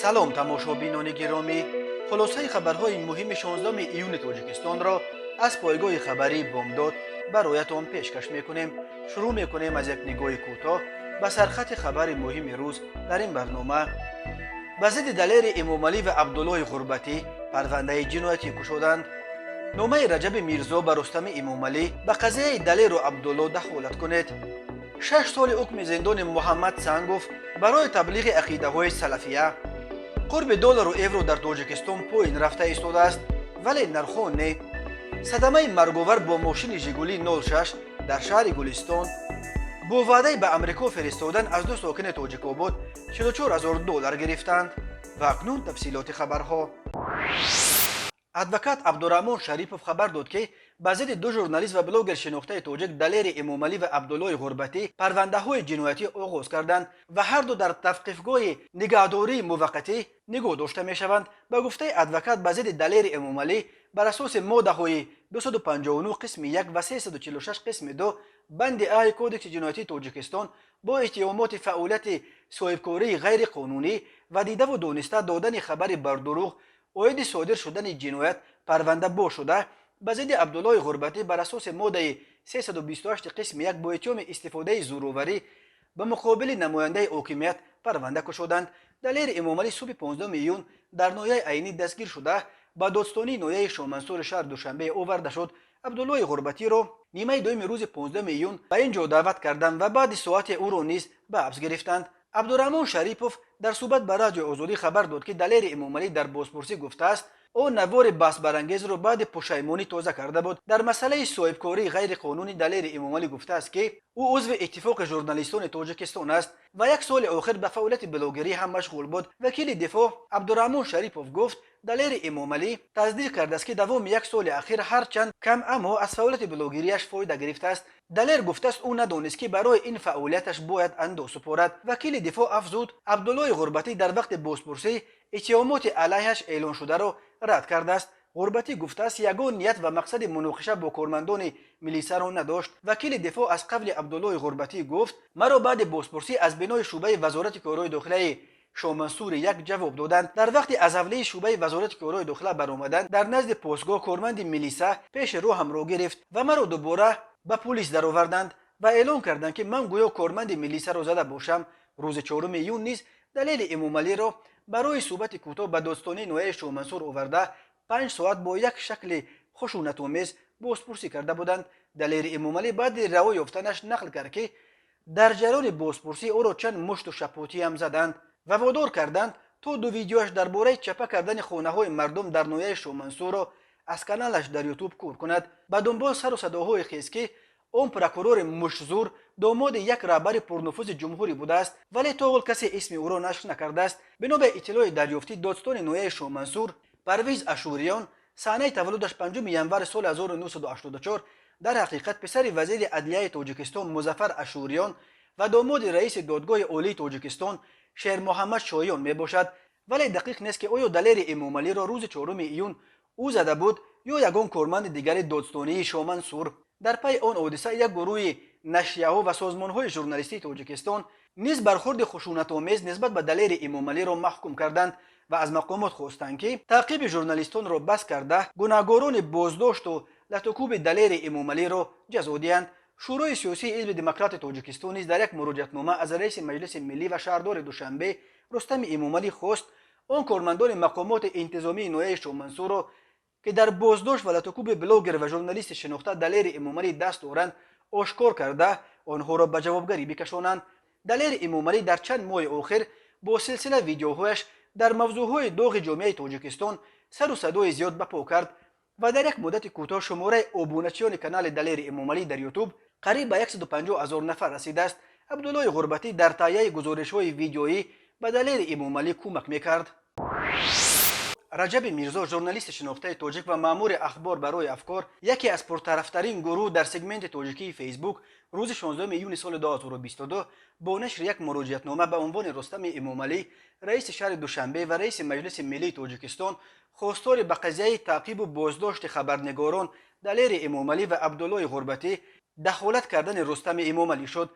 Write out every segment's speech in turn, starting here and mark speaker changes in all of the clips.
Speaker 1: سلام تماشابینان گرامی، خلاصه خبرهای مهم 16 ایون تاجیکستان را از پایگاه خبری بامداد برایتان پیشکش میکنیم. شروع میکنیم از یک نگاه کوتاه به سرخط خبر مهم روز در این برنامه. به ضد دلیر امامعلی و عبدالله غربتی پرونده جنایتی گشودند. نامه رجب میرزا به رستم امامعلی به قضیه دلیر و عبدالله دخالت کنید. 6 سال حکم زندان محمد سنگوف برای تبلیغ عقیده های سلفیه. قرب دلار و یورو در تاجیکستان پایین رفته ایستاده است، ولی نرخ‌ها نه. صدمه مرگاور با ماشین ژیگولی 06 در شهر گلستان. با وعده به امریکا فرستادن از دو ساکن تاجیک‌آباد 44,000 دلار گرفتند. و اکنون تفصیلات خبرها. ادوکات عبدالرحمن شریپوف خبر داد که به ضد دو ژورنالیست و بلاگر شناخته تاجیک دلیر امامعلی و عبدالله غربتی پرونده های جنایتی آغاز کردند و هر دو در توقیفگاه نگهداری موقتی نگاه داشته می شوند. به گفته ادوکات به ضد دلیر امامعلی بر اساس ماده های 259 قسم 1 و 346 قسم 2 بند ای کودکس جنایتی تاجیکستان با اتهامات فعالیت صاحبکاری غیر قانونی و دیده و دانسته دادن خبر بر دروغ عاید صادر شدن جنایت پرونده با شده به ضد عبدالله غربتی بر اساس ماده 328 قسم 1 با اتهام استفاده زوراوری به مقابل نماینده حاکمیت پرونده گشودند. دلیر امامعلی صبح 15 میلیون در ناحیه عینی دستگیر شده به دادستانی ناحیه شامنسور شهر دوشنبه آورده شد. عبدالله غربتی را نیمه دوم روز 15 میلیون به اینجا دعوت کردند و بعد ساعت او را نیز به حبس گرفتند. عبدالرحمن شریپوف در صحبت با رادیو آزادی خبر داد که دلیر امامعلی در بازپرسی گفته است او نوار بحث برانگیز را بعد پشیمانی تازه کرده بود. در مسئله صاحبکاری غیر قانونی دلیر امامعلی گفته است که او عضو اتفاق ژورنالیستان تاجیکستان است و یک سال آخر به فعالیت بلاگری هم مشغول بود. وکیل دفاع عبدالرحمن شریپوف گفت دلیر امامعلی تصدیق کرده است که دوام یک سال اخیر هرچند کم اما از فعالیت بلاگریش فایده گرفته است. دلیر گفته است او ندانست که برای این فعالیتش باید اندوه سپارد. وکیل دفاع افزود عبدالله غربتی در وقت بازپرسی اتهامات علیهش اعلان شده را رد کرده است. غربتی گفته است یگان نیت و مقصد مناقشه با کارمندان میلیسا را نداشت. وکیل دفاع از قبل عبدالله غربتی گفت مرا بعد بازپرسی از بنای شعبه وزارت کارهای داخلی شامنسور 1 جواب دادند. در وقتی از حوله شعبه وزارت کارهای داخله برآمدند در نزد پاسگاه کارمند میلیسا پیش رو هم را گرفت و مرا دوباره به پلیس درآوردند و اعلام کردند که من گویا کارمند میلیسا را زده باشم. روز 4 یون نیز دلیل امامعلی را برای صحبت کوتاه به دادستانی ناحیه شامنسور آورده 5 ساعت با یک شکل خشونت‌آمیز بازپرسی کرده بودند. دلیر امامعلی بعد رها یافتنش نقل کرد که در جریان بازپرسی او را چند مشت و شپاتی هم زدند و وادار کردند تا دو ویدیوش درباره چپه کردن خانه‌های مردم در ناحیه شامنسور را از کانالش در یوتیوب کور کند. به دنبال سر و صداهای خیز که اون پروکورور مشزور داماد یک رهبر پرنفوذ جمهوری بوده است ولی تا حال کسی اسم او را نشر نکرده است. بنا به اطلاع دریافتی دادستان ناحیه شامنسور پرویز اشوریان صحنه تولدش 5 ینور سال 1984 در حقیقت پسر وزیر عدلیه تاجیکستان مظفر اشوریان و داماد رئیس دادگاه عالی تاجیکستان شیر محمد شایان می باشد. ولی دقیق نیست که آیا دلیر امامعلی را روز 4 ایون او زده بود یا یگان کارمند دیگر دادستانی شامنسور. در پی آن حادثه یک گروه نشریه‌ها و سازمان‌های ژورنالیستی تاجیکستان نیز برخورد خشونت‌آمیز نسبت به دلیر امامعلی را محکوم کردند و از مقامات خواستند که تعقیب ژورنالیستان را بس کرده گناهکاران بازداشت و لطوکوب دلیر امامعلی را جزا دهند. شورای سیاسی حزب دموکرات تاجیکستان نیز در یک مراجعتنامه از رئیس مجلس ملی و شهردار دوشنبه رستم امامعلی خواست آن کارمندان مقامات انتظامی ناحیه شامنسور را که در بازداشت و لطوکوب بلاگر و ژورنالیست شناخته دلیر امامعلی دست دارند آشکار کرده آنها را به جوابگری بکشانند. دلیر امامعلی در چند ماه آخر با سلسله ویدیوهایش در موضوعهای داغ جامعه تاجیکستان سر و صدای زیاد بپا کرد و در یک مدت کوتاه شماره ابونچیان کانال دلیر امامعلی در یوتیوب قریب به 150,000 نفر رسیده است. عبدالله غربتی در تهیه گزارش‌های ویدیویی به دلیر امامعلی کمک می‌کرد. رجب میرزا ژورنالیست شناخته تاجیک و مأمور اخبار برای افکار یکی از پرطرفدارین گروه در سگمنت تاجیکی فیسبوک روز 16 یونی سال 2022 با نشر یک مراجعتنامه به عنوان رستم امامعلی رئیس شهر دوشنبه و رئیس مجلس ملی تاجیکستان خواستار به قضیه تعقیب و بازداشت خبرنگاران دلیر امامعلی و عبدالله غربتی دخالت کردن رستم امامعلی شد.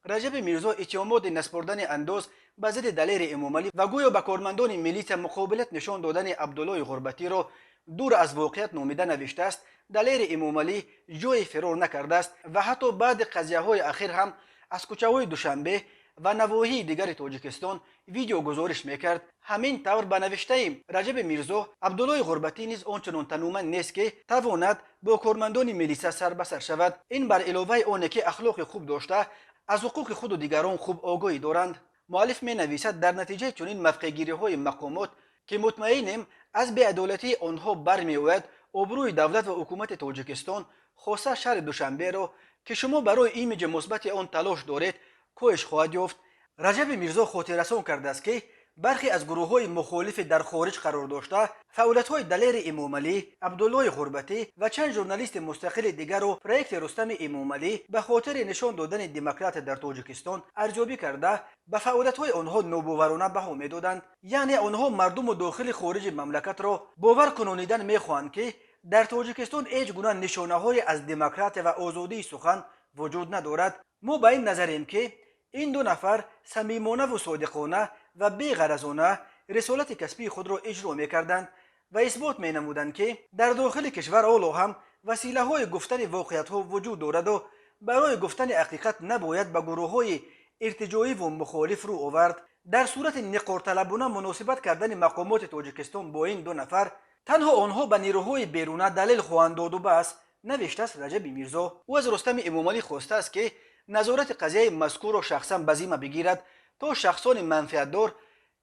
Speaker 1: رجب میرزا اتهامات نسپردن اندوز به ضد دلیر امامعلی و گویا به کارمندان ملیت مقابلت نشان دادن عبدالله غربتی را دور از واقعیت نامیده نوشته است. دلیر امامعلی جای فرار نکرده است و حتی بعد قضیه های اخیر هم از کوچه های دوشنبه و نواحی دیگر تاجیکستان ویدیو گزارش میکرد. همین طور به نوشته رجب میرزا، عبدالله غربتی نیز آنچنان تنومند نیست که تواند با کارمندان ملیسا سر به سر شود. این بر علاوه آن که اخلاق خوب داشته، از حقوق خود و دیگران خوب آگاهی دارند. مؤلف می نویسد در نتیجه چنین موقع‌گیری های مقامات که مطمئنیم از بی‌عدالتی آنها برمی‌آید، آبروی دولت و حکومت تاجیکستان خاصه شهر دوشنبه را که شما برای ایمیج مثبت آن تلاش دارید کاهش خواهد یافت. رجب میرزا خاطر رسان کرده است که برخی از گروه های مخالف در خارج قرار داشته فعالیت های دلیر امامعلی، عبدالله غربتی و چند ژورنالیست مستقل دیگر و پروژه رستم امامعلی به خاطر نشان دادن دموکرات در تاجیکستان ارزیابی کرده به فعالیت های آنها نوباورانه بها میدادند. یعنی آنها مردم و داخل خارج مملکت را باور کنانیدن میخواهند که در تاجیکستان هیچ گونه نشانه های از دموکرات و آزادی سخن وجود ندارد. ما به این نظریم که این دو نفر صمیمانه و صادقانه و بی‌غرضانه رسالت کسبی خود را اجرا می‌کردند و اثبات می‌نمودند که در داخل کشور حالا هم وسیله‌های گفتن واقعیت‌ها وجود دارد و برای گفتن حقیقت نباید به گروه‌های ارتجاعی و مخالف رو آورد. در صورت نقارطلبانه مناسبت کردن مقامات تاجیکستان با این دو نفر، تنها آنها به نیروهای بیرونه دلیل خواهند داد و بس، نوشته است رجب میرزا. او از رستم امامعلی خواسته است که نظارت قضیه مذکور را شخصا به ذمه بگیرد تا شخصان منفعتدار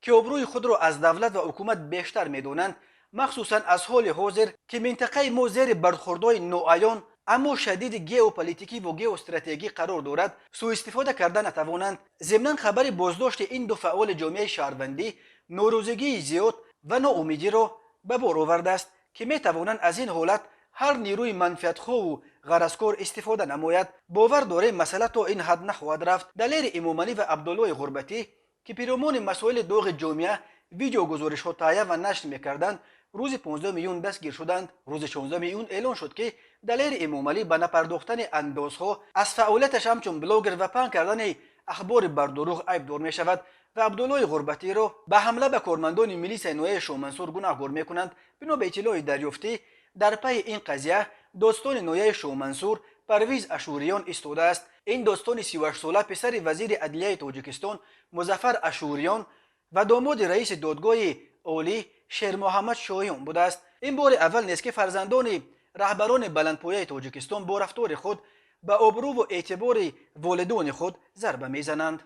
Speaker 1: که آبروی خود را از دولت و حکومت بیشتر میدانند، مخصوصا از حال حاضر که منطقه ما زیر برخوردهای نوعیان اما شدید ژئوپلیتیکی و ژئواستراتژی قرار دارد، سوء استفاده کرده نتوانند. ضمن خبر بازداشت این دو فعال جامعه شهروندی ناروزگی زیاد و ناامیدی را به بار آورده است که میتوانند از این حالت هر نیروی منفعتخواه و غرضکار استفاده نماید. باور داریم مسئله تا این حد نخواهد رفت. دلیر امامعلی و عبدالله غربتی که پیرامون مسائل داغ جامعه ویدیو گزارش ها تهیه و نشر میکردند، روز 15 میلیون دستگیر شدند. روز 16 میلیون اعلان شد که دلیر امامعلی به نپرداختن اندازها از فعالیتش همچون بلاگر و پهن کردن اخبار بر دروغ عیبدار می شود و عبدالله غربتی را به حمله به کارمندان ملیس نوعه شامنصور گناهکار میکنند. بنا به اطلاع دریافتی در پی این قضیه داستان نوعه شامنصور پرویز اشوریان ایستاده است. این داستان 38 ساله پسر وزیر عدلیه تاجیکستان مظفر اشوریان و داماد رئیس دادگاه عالی شیر محمد شاهیان بوده است. این بار اول نیست که فرزندان رهبران بلندپایه تاجیکستان با رفتار خود به آبرو و اعتبار والدان خود ضربه میزنند.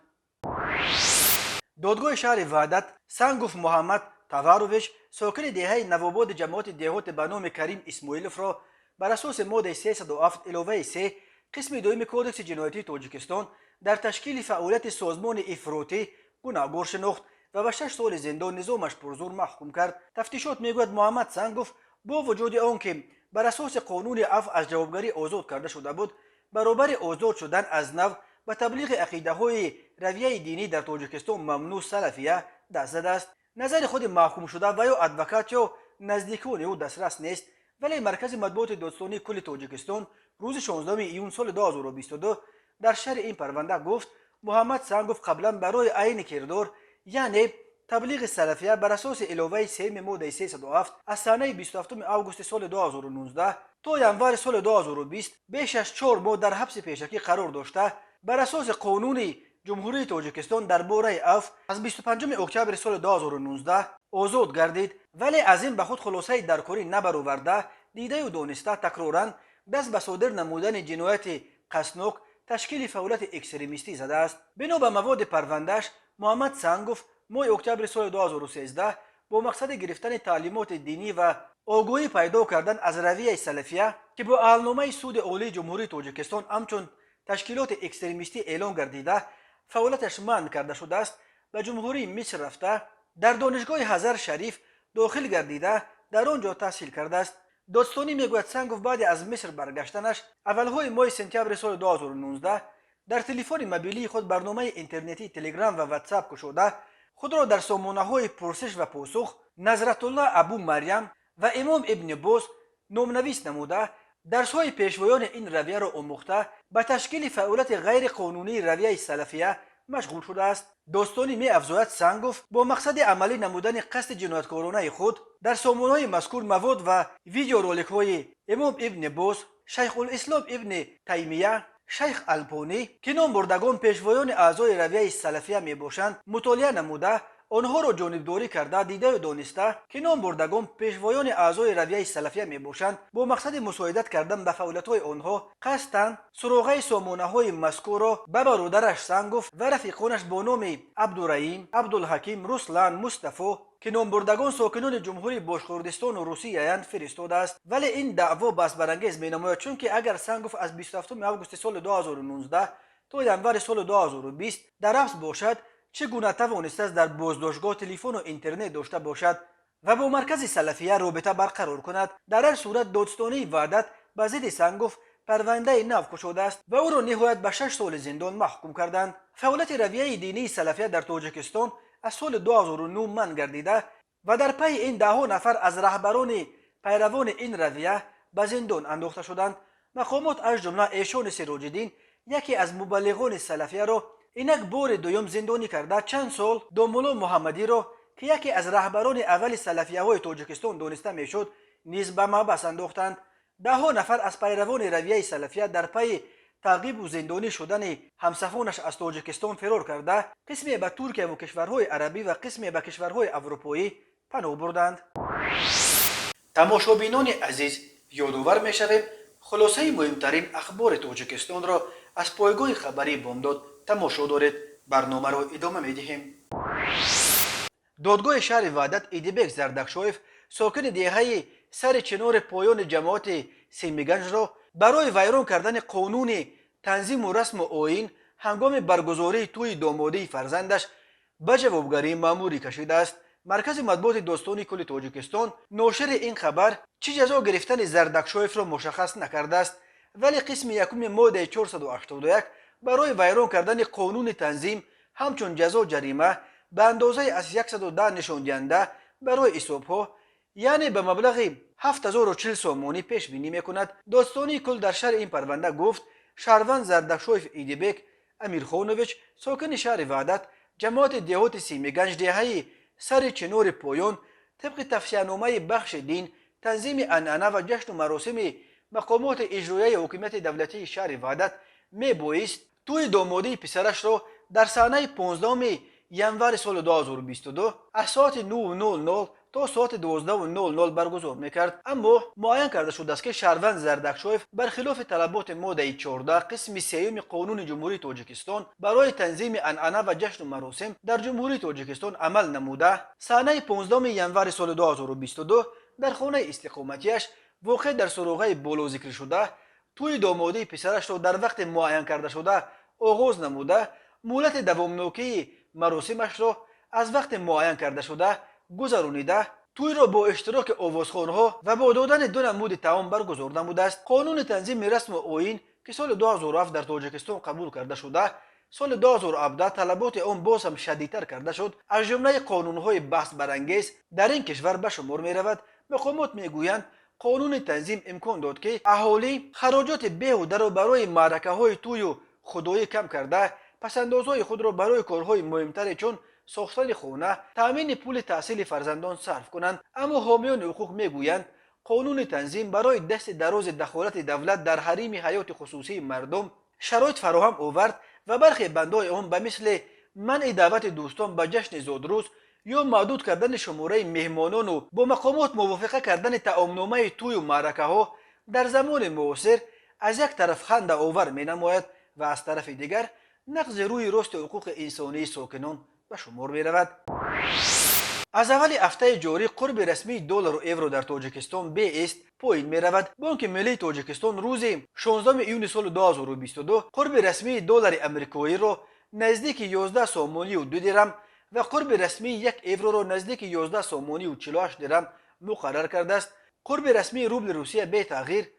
Speaker 1: دادگاه شهر وحدت سنگوف محمد توارویچ ساکن دهه نوآباد جماعت دهات به نام کریم اسماعیلوف را بر اساس ماده 307 علاوه 3 قسم دوم کودکس جنایتی تاجیکستان در تشکیل فعالیت سازمان افراطی گناهکار شناخت و به 6 سال زندان نظامش پرزور محکوم کرد. تفتیشات میگوید محمد سنگوف با وجود آنکه بر اساس قانون عفو از جوابگری آزاد کرده شده بود، برابر آزاد شدن از نو به تبلیغ عقیده های رویه دینی در تاجیکستان ممنوع سلفیه دست زده است. نظر خود محکوم شده و یا ادوکات یا نزدیکان او دسترس نیست، ولی مرکز مطبوعات دادستانی کل تاجیکستان روز 16 ایون سال 2022 در شرح این پرونده گفت محمد سنگوف قبلا برای عین کردار یعنی تبلیغ سلفیه بر اساس علاوه 3 ماده 307 از سنه 27 آگوست سال 2019 تا ینوار سال 2020 بیش از 4 ماه در حبس پیشکی قرار داشته. بر اساس قانون جمهوری تاجیکستان درباره عفو از 25 اکتبر سال 2019 آزاد گردید، ولی از این به خود خلاصه درکاری نبرآورده دیده و دانسته تکرارا دست به صادر نمودن جنایت قصدناک تشکیل فعالیت اکستریمیستی زده است. بنا به مواد پروندهش محمد سنگوف ماه اکتبر سال 2013 با مقصد گرفتن تعلیمات دینی و آگاهی پیدا کردن از رویه سلفیه که با اعلاننامه سود عالی جمهوری تاجیکستان همچون تشکیلات اکستریمیستی اعلان گردیده فعالیتش منع کرده شده است، به جمهوری مصر رفته در دانشگاه هزار شریف داخل گردیده در آنجا تحصیل کرده است. دادستانی میگوید سنگوف بعد از مصر برگشتنش اولهای ماه سپتامبر سال 2019 در تلفن موبیلی خود برنامه اینترنتی تلگرام و واتساپ گشوده خود را در سامانه‌های پرسش و پاسخ نظرت الله ابو مریم و امام ابن باز نامنویس نموده درس‌های پیشوایان این رویه را آموخته به تشکیل فعالیت غیر قانونی رویه سلفیه مشغول شده است. دوستانی می افزاید سنگوف با مقصد عملی نمودن قصد جنایتکارانه خود در سامانه‌های مذکور مواد و ویدیو رولک‌های امام ابن باز، شیخ الاسلام ابن تیمیه، شیخ الپونی که نام بردگان پیشوایان اعضای رویه سلفیه می باشند مطالعه نموده آنها را جانبداری کرده دیده و دانسته که نام بردگان پیشوایان اعضای رویه سلفیه می باشند با مقصد مساعدت کردن به فعالیت‌های آنها قصداً سراغه سامانه‌های مذکور را به برادرش سنگوف و رفیقانش با نام عبدالرحیم، عبدالحکیم، رسلان، مصطفی که نام بردگان ساکنان جمهوری باشکردستان و روسیه اند فرستاده است. ولی این دعوا بحث برانگیز می نماید چون که اگر سنگوف از 27 آگوست سال 2019 تا ینور سال 2020 در حبس باشد چگونه توانسته است در بازداشتگاه تلفن و اینترنت داشته باشد و با مرکز سلفیه رابطه برقرار کند؟ در هر صورت دادستانی وحدت به ضد سنگوف پرونده نو گشوده است و او را نهایت به 6 سال زندان محکوم کردند. فعالیت رویه دینی سلفیه در تاجیکستان از سال 2009 منع گردیده و در پی این دهها نفر از رهبران پیروان این رویه به زندان انداخته شدند. مقامات از جمله ایشان سراج‌الدین یکی از مبلغان سلفیه را اینک بار دوم زندانی کرده چند سال دومولا محمدی را که یکی از رهبران اول سلفیه های تاجیکستان دانسته میشد نیز به محبس انداختند. دهها نفر از پیروان رویه سلفیه در پی تعقیب و زندانی شدن همسفانش از تاجیکستان فرار کرده قسمی به ترکیه و کشورهای عربی و قسمی به کشورهای اروپایی پناه بردند. تماشابینان عزیز، یادآور می‌شویم خلاصه مهمترین اخبار تاجیکستان را از پایگاه خبری بامداد تماشا دارید. برنامه را ادامه می‌دهیم. دادگاه شهر وحدت ایدیبک زردکشایف ساکن دهه سر چنار پایان جماعت سیمیگنج را برای ویران کردن قانون تنظیم و رسم و آیین هنگام برگزاری توی دامادی فرزندش به جوابگری مأموری کشیده است. مرکز مطبوعات داستانی کل تاجیکستان ناشر این خبر چه جزا گرفتن زردکشایف را مشخص نکرده است، ولی قسم یکم ماده 481 برای ویران کردن قانون تنظیم همچون جزا جریمه به اندازه از 110 نشان دهنده برای حسابها یعنی به مبلغ 7040 سامانی پیش بینی میکند. داستانی کل در شرح این پرونده گفت شهروند زردکشایف ایدیبک امیرخانویچ ساکن شهر وحدت جماعت دهات سیمیگنج دهه سر چنار پایان طبق توصیه‌نامه بخش دین تنظیم عنعنه و جشن و مراسم مقامات اجرایی حکومت دولتی شهر وحدت میبایست توی دامادی پسرش را در صحنه 15 ینور سال 2022 از ساعت 9:00 تا ساعت 12:00 برگزار میکرد. اما معین کرده شده است که شهروند زردکشایف برخلاف طلبات ماده 14 قسم سیوم قانون جمهوری تاجیکستان برای تنظیم عنعنه و جشن و مراسم در جمهوری تاجیکستان عمل نموده صحنه 15 ینور سال 2022 در خانه استقامتیش واقع در سراغه بالا ذکر شده توی دامادی پسرش را در وقت معین کرده شده آغاز نموده مهلت دوامناکی مراسمش را از وقت معین کرده شده گذرانیده توی را با اشتراک آوازخوانها و با دادن 2 نمود طعام برگزار نموده است. قانون تنظیم رسم و آیین که سال 2007 در تاجیکستان قبول کرده شده سال 2017 طلبات آن باز هم شدیدتر کرده شد. از جمله قانونهای بحث برانگیز در این کشور به شمار می رود. مقامات میگویند قانون تنظیم امکان داد که اهالی خراجات بیهوده را برای معرکه های توی و خدایی کم کرده پسندازهای خود را برای کارهای مهمتری چون ساختن خانه، تامین پول تحصیل فرزندان صرف کنند. اما حامیان حقوق میگویند قانون تنظیم برای دست دراز دخالت دولت در حریم حیات خصوصی مردم شرایط فراهم آورد و برخی بندهای آن به مثل منع دعوت دوستان به جشن زادروز یا محدود کردن شماره مهمانان و با مقامات موافقه کردن تعاملنامه توی و معرکه ها در زمان معاصر از یک طرف خنده آور می نماید و از طرف دیگر نقض روی راست حقوق انسانی ساکنان به شمار می رود. از اول هفته جاری قرب رسمی دلار و یورو در تاجیکستان به است پایین می رود. بانک ملی تاجیکستان روز 16 ایون سال 2022 قرب رسمی دلار امریکایی را نزدیک 11 سامانی و 2 درم و قرب رسمی 1 یورو را نزدیک 11 سامانی و 48 درم مقرر کرده است. قرب رسمی روبل روسیه به تغییر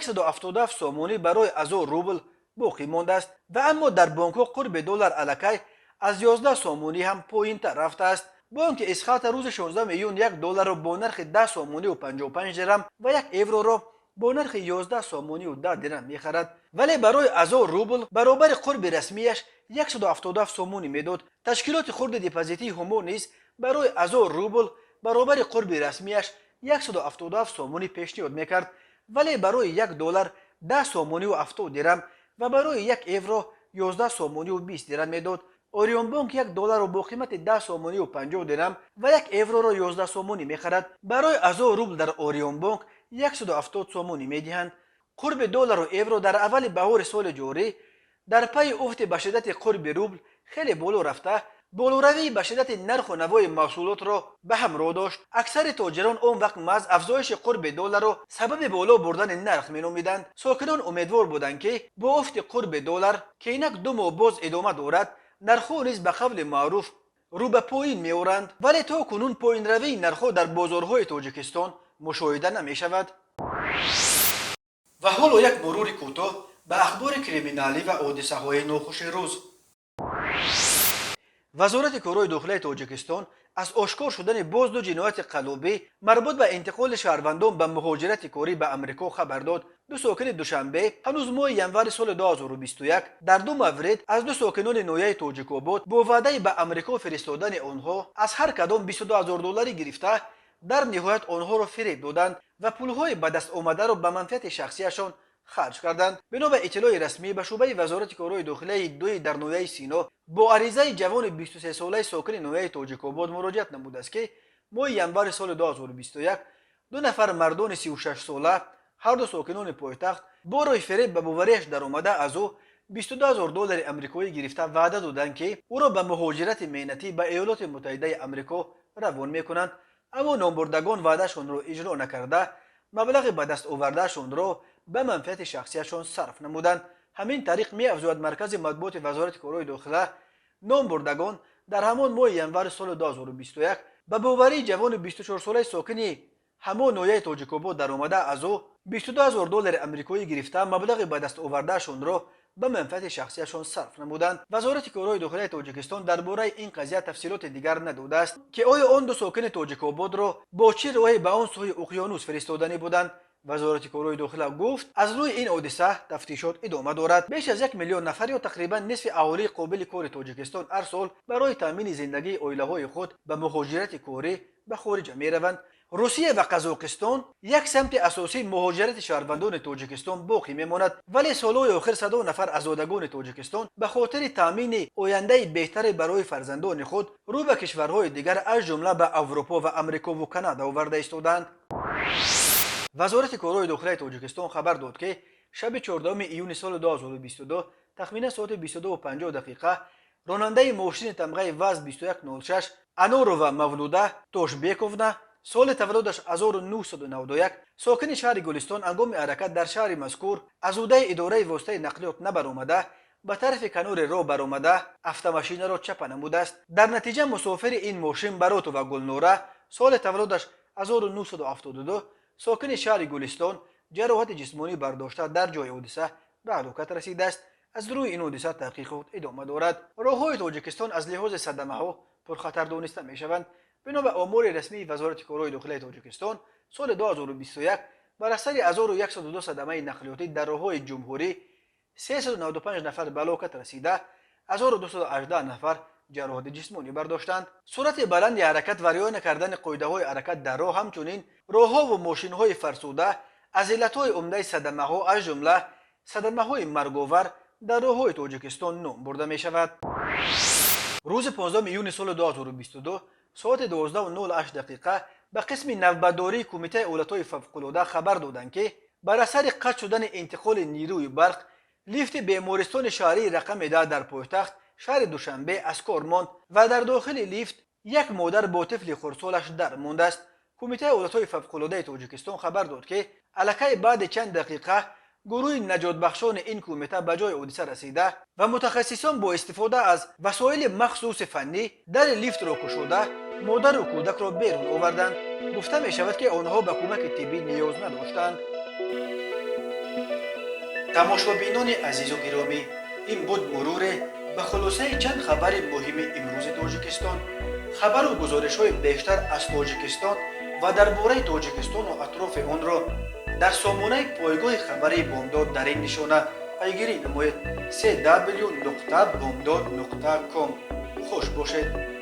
Speaker 1: 177 سامانی برای 1000 روبل باقی مانده است و اما در بانک‌ها قرب دلار الکی از 11 سامانی هم پایین‌تر رفته است. بانک اسخات روز 16 میلیون 1 دلار را با نرخ 10 سامانی و 55 درم و 1 یورو را با نرخ 11 سومونی و 10 درهم میخرد، ولی برای 1000 روبل برابر قرب رسمیش 177 سومونی میداد. تشکیلات خرد دپازیتی همو نیز برای 1000 روبل برابر قرب رسمیش 177 سومونی پیشنهاد میکرد، ولی برای 1 دلار 10 سومونی و 70 درهم و برای 1 یورو 11 سومونی و 20 درهم میداد. اوریون بانک 1 دلار رو با قیمت 10 سومونی و 50 درهم و 1 یورو رو 11 سومونی میخرد. برای 1000 روبل در اوریون بانک 170 سومونی میدهند. قرب دلار و یورو در اول بهار سال جاری در پی افت به شدت قرب روبل خیلی بالا رفته، بالاروی به شدت نرخ و نوای محصولات را به هم رو داشت. اکثر تاجران اون وقت محض افزایش قرب دلار را سبب بالا بردن نرخ مینامیدند. ساکنان امیدوار بودند که با افت قرب دلار که اینک 2 ماه باز ادامه دارد، نرخ‌ها نیز به قول معروف رو به پایین می‌آورند، ولی تا کنون پایین روی نرخ‌ها در بازارهای تاجیکستان مشاهده نمی‌شود. و حالا یک مرور کوتاه به اخبار کریمینالی و حادثه‌های ناخوش روز. وزارت کارهای داخلی تاجیکستان از آشکار شدن باز 2 جنایت قلابی مربوط به انتقال شهروندان به مهاجرت کاری به امریکا خبر داد. 2 ساکن دوشنبه هنوز ماه ینور سال 2021 در 2 مورد از 2 ساکنان نویه تاجیک‌آباد با وعده به امریکا فرستادن آنها از هر کدام 22000 دلاری گرفته در نهایت آنها را فریب دادند و پولهای به دست آمده را به منفعت شخصیشان خرج کردند. بنا به اطلاع رسمی به شعبه وزارت کارهای داخلی 2 در نویه سینا با عریضه جوان 23 ساله ساکن نویه تاجیک‌آباد مراجعت نموده است که ماه ینور سال 2021 2 نفر مردان 36 ساله هر 2 ساکنان پایتخت با راه فریب به باوریش در آمده از او 22000 دلار آمریکایی گرفته وعده دادند که او را به مهاجرت مهنتی به ایالات متحده آمریکا روان میکنند، اما نامبردگان وعدهشان را اجرا نکرده مبلغ به دست آوردهشان را به منفعت شخصیشان صرف نمودند. همین طریق می افزاید مرکز مطبوعات وزارت کارهای داخلی نامبردگان در همان ماه ینور سال 2021 به باوری جوان 24 ساله ساکن همان نویه تاجیک‌آباد در آمده از او 22000 دلار آمریکایی گرفته مبلغ به دست آوردهشان را به منفعت شخصیشان صرف نمودند. وزارت کارهای داخلی تاجیکستان درباره این قضیه تفصیلات دیگر نداده است که آیا آن 2 ساکن تاجیک‌آباد را با چه راهی به آن سوی اقیانوس فرستادنی بودند. وزارت کارهای داخلی گفت از روی این حادثه تفتیشات ادامه دارد. بیش از 1 میلیون نفر یا تقریبا نصف اهالی قابل کار تاجیکستان هر سال برای تامین زندگی عائله‌های خود به مهاجرت کاری به خارج میروند. روسیه و قزاقستان یک سمت اساسی مهاجرت شهروندان تاجیکستان باقی میماند، ولی سالهای آخر 100 نفر آزادگان تاجیکستان به خاطر تامین آینده بهتر برای فرزندان خود رو به کشورهای دیگر از جمله به اروپا و امریکا و کانادا آورده ایستادند. وزارت کارهای داخلی تاجیکستان خبر داد که شب 14 ایون سال 2022 تخمین ساعت 22:50 راننده ماشین تمغه وز 2106 انورova مولوده توشبیکوونا سال تولدش 1991 ساکن شهر گلستان هنگام حرکت در شهر مذکور از عهده اداره واسطه نقلیات نبرآمده به طرف کنار راه برآمده автомاشین را چپ نموده است. در نتیجه مسافر این ماشین برات و گلنوره سال تولدش 1972 ساکن شهر گلستان جراحت جسمانی برداشته در جای حادثه به هلاکت رسیده است. از روی این حادثه تحقیقات ادامه دارد. راههای تاجیکستان از لحاظ صدمه‌ها پرخطر دانسته میشوند. بنا به آمار رسمی وزارت کارهای داخلی تاجیکستان سال 2021 بر اثر 1102 صدمه نقلیاتی در راههای جمهوری 395 نفر به هلاکت رسیده، 1218 نفر جراحت جسمانی برداشتند. سرعت بلند حرکت و رعایت نکردن قاعده‌های حرکت در راه همچنین راهها و ماشین‌های فرسوده از علت‌های عمده صدمه‌ها از جمله صدمه‌های مرگ‌آور در راههای تاجیکستان نام برده می‌شود. روز 15 ایون سال 2022 ساعت 12:08 به قسم نوبتداری کمیته حالت‌های فوق‌العاده خبر دادند که بر اثر قطع شدن انتقال نیروی برق لیفت بیمارستان شهری رقم 10 در پایتخت شهر دوشنبه از کار ماند و در داخل لیفت یک مادر با طفل خردسالش در مانده است. کمیته حالت‌های فوق‌العاده تاجیکستان خبر داد که الکی بعد چند دقیقه گروه نجات بخشان این کمیته به جای حادثه رسیده و متخصصان با استفاده از وسایل مخصوص فنی در لیفت را گشوده مادر و کودک را بیرون آوردند. گفته می شود که آنها به کمک طبی نیاز نداشتند. تماشابینان عزیز و گرامی، این بود مرور به خلاصه چند خبر مهم امروز تاجیکستان. خبر و گزارش های بیشتر از تاجیکستان و درباره تاجیکستان و اطراف آن را در سامانه پایگاه خبری بامداد در این نشانه پیگیری نمایید: www.bamdad.com. خوش باشید.